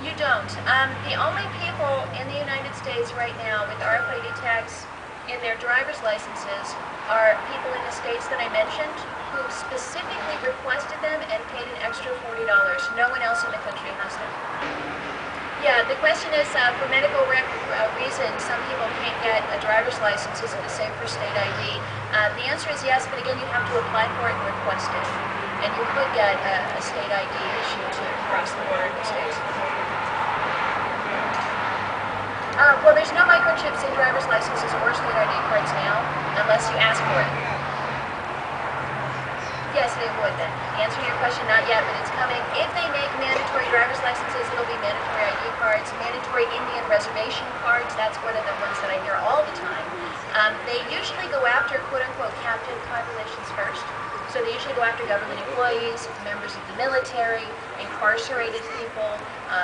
You don't. The only people in the United States right now with RFID tags in their driver's licenses are people in the states that I mentioned who specifically requested them and paid an extra $40. No one else in the country has them. Yeah, the question is, for medical reasons, some people can't get a driver's license. Isn't the same for state ID? The answer is yes, but again, you have to apply for it and request it. And you could get a state ID issued to cross the border in the states. Well, there's no microchips in driver's licenses or state ID cards now, unless you ask for it. Yes, they would then. The answer to your question, not yet, but it's coming. If they make mandatory driver's licenses, it'll be mandatory ID cards, mandatory Indian reservation cards. That's one of the ones that I hear all the time. They usually go after quote-unquote captive populations first. So they usually go after government employees, members of the military, incarcerated people,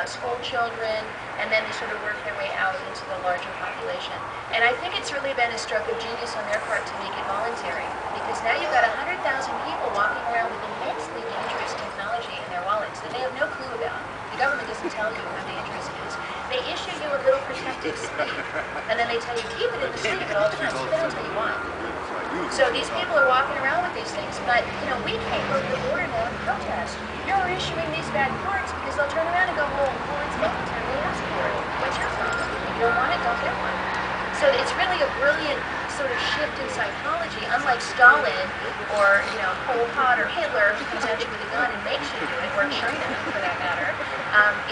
school children, and then they sort of work their way out into the larger population. And I think it's really been a stroke of genius on their part to make it voluntary, because now you've got 100,000 people walking around with immensely dangerous technology in their wallets that they have no clue about. The government doesn't tell you how dangerous it is. They issue you a little protective sleeve, and then they tell you keep it in the sleeve at all times, but they don't tell you why. So these people are walking around with these things, but we can't go to the border now and protest. You're issuing these bad cards because they'll turn around and go, well, it's voluntary, they asked for it. What's your problem? If you don't want it, don't get one. So it's really a brilliant sort of shift in psychology, unlike Stalin or Pol Pot or Hitler, who comes at you with a gun and makes you do it, or China for that matter.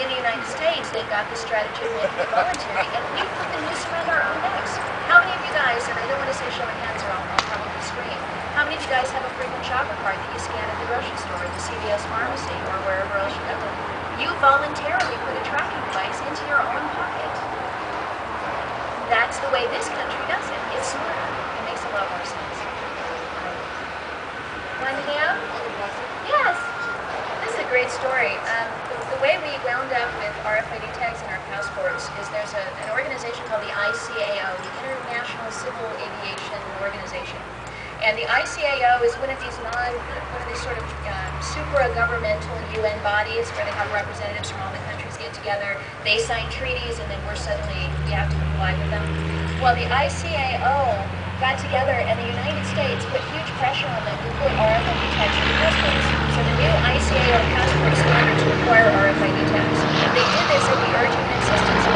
In the United States, they've got the strategy of making it voluntary, and we put the noose around our own necks. How many of you guys, and I don't want to say show of hands or I'll probably scream, how many of you guys have a frequent shopper card that you scan at the grocery store, the CVS pharmacy, or wherever else you go? You voluntarily put a tracking device into your own pocket. That's the way this country does it. It's smarter. It makes a lot more sense. One ham? Yes. This is a great story. The way we wound up with RFID tags in our passports is there's an organization called the ICAO, the International Civil Aviation Organization. And the ICAO is one of these sort of supra-governmental UN bodies where they have representatives from all the countries get together. They sign treaties, and then we have to comply with them. Well, the ICAO got together, and the United States put huge pressure on them to put RFID tags in passports. So the new ICAO passport standards require RFID tags. They did this at the urgent and insistence of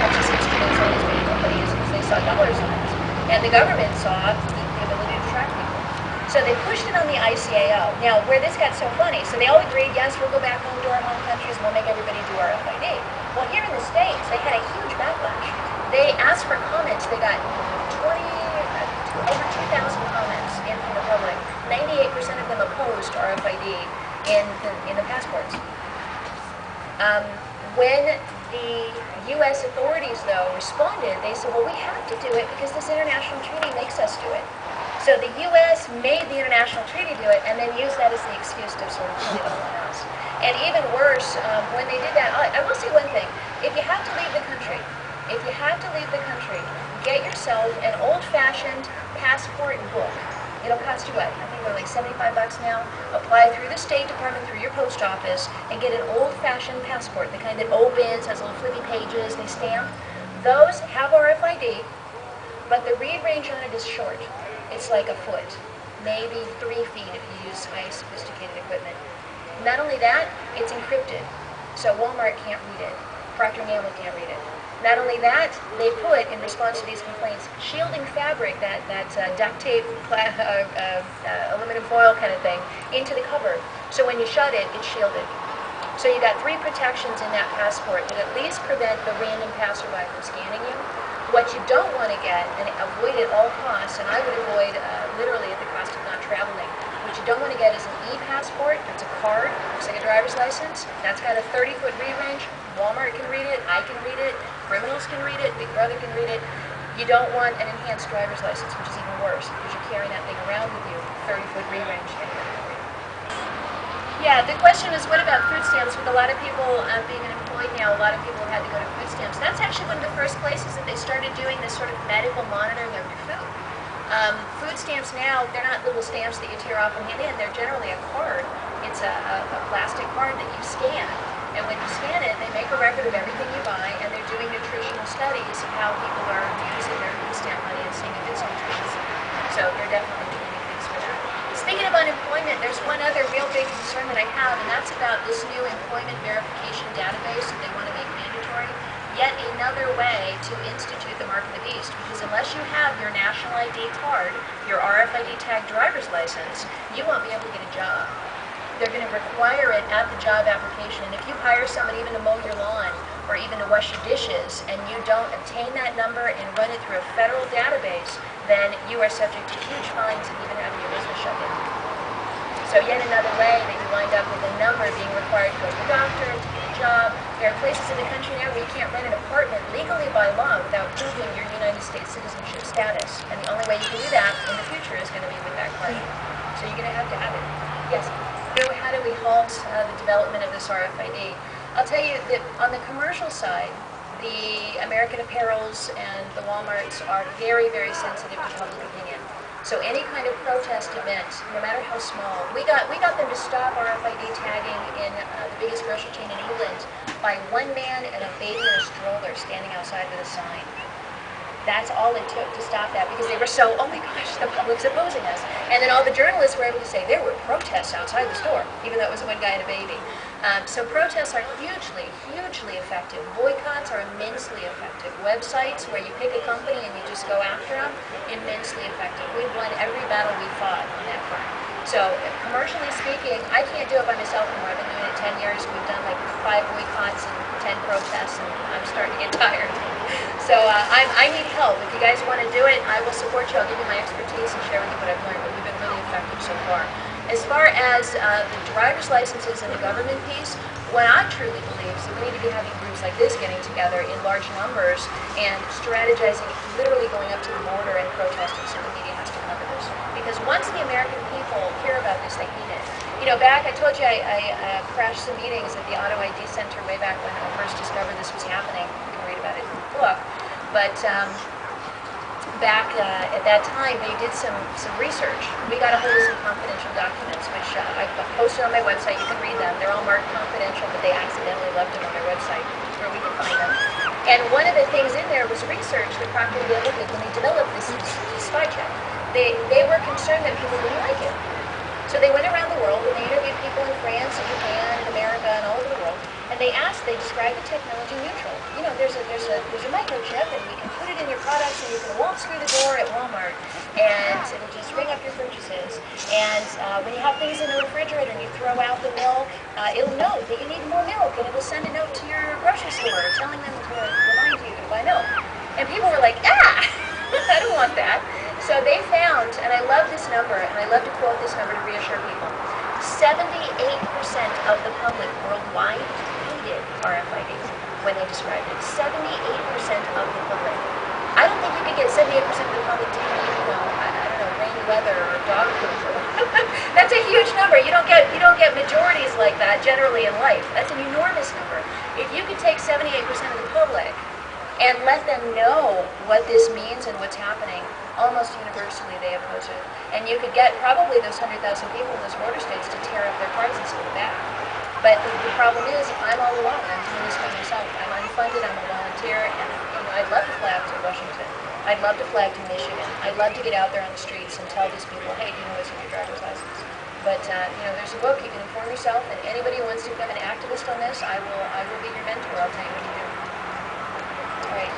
Texas Instruments and its big companies because they saw dollars in it. And the government saw the ability to track people. So they pushed it on the ICAO. Now, where this got so funny, so they all agreed, yes, we'll go back home to our home countries and we'll make everybody do RFID. Well, here in the States, they had a huge backlash. They asked for comments. They got over 2,000 comments in from the public. 98% of them opposed RFID in the passports. When the U.S. authorities, though, responded, they said, well, we have to do it because this international treaty makes us do it. So the U.S. made the international treaty do it and then used that as the excuse to sort of put it all on us. And even worse, when they did that, I will say one thing. If you have to leave the country, get yourself an old-fashioned passport book. It'll cost you what? I think they're like $75 now. Apply through the State Department, through your post office, and get an old-fashioned passport, the kind that opens, has little flippy pages, they stamp. Those have RFID, but the read range on it is short. It's like a foot, maybe 3 feet if you use high sophisticated equipment. Not only that, it's encrypted, so Walmart can't read it. Procter & Gamble can't read it. Not only that, they put, in response to these complaints, shielding fabric, that duct tape, aluminum foil kind of thing, into the cover. So when you shut it, it's shielded. So you got 3 protections in that passport that at least prevent the random passerby from scanning you. What you don't want to get, and avoid at all costs, and I would avoid literally at the cost of not traveling, what you don't want to get is an e-passport. That's a card, looks like a driver's license. That's got a 30-foot read range. Walmart can read it, I can read it, criminals can read it, Big Brother can read it. You don't want an enhanced driver's license, which is even worse, because you're carrying that thing around with you, 30-foot read range. Yeah, the question was, what about food stamps? With a lot of people being unemployed now, a lot of people had to go to food stamps. That's actually one of the first places that they started doing this sort of medical monitoring of your food. Food stamps now, they're not little stamps that you tear off and hand in. They're generally a card. It's a plastic card that you scan. And when you scan it, they make a record of everything you buy, and they're doing nutritional studies of how people are using their food stamp money and seeing if it's nutritious. So they're definitely doing things for that. Speaking of unemployment, there's one other real big concern that I have, and that's about this new employment verification database that they want to make mandatory. Yet another way to institute the mark of the beast, because unless you have your national ID card, your RFID tag driver's license, you won't be able to get a job. They're going to require it at the job application. And if you hire someone even to mow your lawn or even to wash your dishes and you don't obtain that number and run it through a federal database, then you are subject to huge fines and even having your business shut down. So yet another way that you wind up with a number being required to go to the doctor, to get a job. There are places in the country now where you can't rent an apartment legally by law without proving your United States citizenship status. And the only way you can do that in the future is going to be with that card. So you're going to have it. Yes? How do we halt the development of this RFID? I'll tell you that on the commercial side, the American Apparels and the Walmarts are very, very sensitive to public opinion. So any kind of protest event, no matter how small, we got them to stop RFID tagging in the biggest grocery chain in England by one man and a baby in a stroller standing outside with a sign. That's all it took to stop that, because they were so, oh my gosh, the public's opposing us. And then all the journalists were able to say there were protests outside the store, even though it was one guy and a baby. So protests are hugely, hugely effective. Boycotts are immensely effective. Websites where you pick a company and you just go after them, immensely effective. We've won every battle we fought on that front. So commercially speaking, I can't do it by myself anymore. I've been doing it 10 years. We've done like 5 boycotts and 10 protests, and I'm starting to get tired. So I need help. If you guys want to do it, I will support you. I'll give you my expertise and share with you what I've learned, but we've been really effective so far. As far as the driver's licenses and the government piece, what I truly believe is that we need to be having groups like this getting together in large numbers and strategizing, literally going up to the border and protesting, so the media has to cover this. Because once the American people hear about this, they hate it. You know, back, I told you I crashed some meetings at the Auto ID Center way back when I first discovered this was happening. You can read about it in the book. But back at that time, they did some research. We got a hold of some confidential documents, which I posted on my website. You can read them. They're all marked confidential, but they accidentally left them on our website where we can find them. And one of the things in there was research that Procter & Gamble did when they developed this Spychip. They were concerned that people wouldn't like it. So they went around the world and they interviewed people in France and Japan and America and all over the world, and they described the technology neutral. You know, there's a microchip, and we can put it in your products, and you can walk through the door at Walmart, and it'll just ring up your purchases. And when you have things in the refrigerator and you throw out the milk, it'll know that you need more milk, and it will send a note to your grocery store telling them to remind you to buy milk. And people were like, I don't want that. So they found, and I love this number, and I love to quote this number to reassure people, 78% of the public worldwide hated RFID when they described it. 78% of the public. I don't think you could get 78% of the public to hate, I don't know, rainy weather or dog poop. That's a huge number. You don't get majorities like that generally in life. That's an enormous number. If you could take 78% of the public and let them know what this means and what's happening, almost universally they oppose it. And you could get probably those 100,000 people in those border states to tear up their cards and send it back. But the problem is, I'm all alone. I'm doing this by myself. I'm unfunded. I'm a volunteer. And I'd love to fly out to Washington. I'd love to fly out to Michigan. I'd love to get out there on the streets and tell these people, hey, do you know what's in your driver's license? But there's a book. You can inform yourself. And anybody who wants to become an activist on this, I will be your mentor. I'll tell you what to do. All right.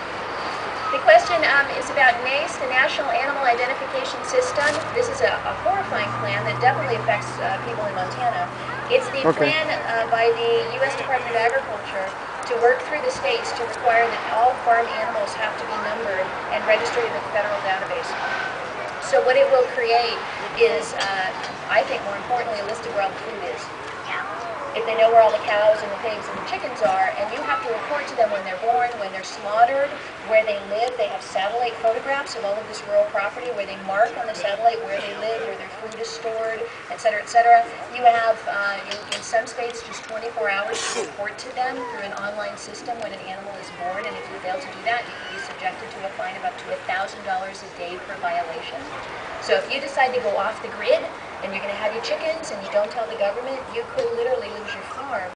The question is about NACE, the National Animal Identification System. This is a horrifying plan that definitely affects people in Montana. It's the plan by the U.S. Department of Agriculture to work through the states to require that all farm animals have to be numbered and registered in the federal database. So what it will create is, I think more importantly, a list of where all the food is. If they know where all the cows and the pigs and the chickens are, and you have to report to them when they're born, when they're slaughtered, where they live. They have satellite photographs of all of this rural property where they mark on the satellite where they live, where their food is stored, et cetera, et cetera. You have, in some states, just 24 hours to report to them through an online system when an animal is born, and if you fail to do that, you can be subjected to a fine of up to $1,000 a day per violation. So if you decide to go off the grid, and you're going to have your chickens, and you don't tell the government, you could literally lose your farm.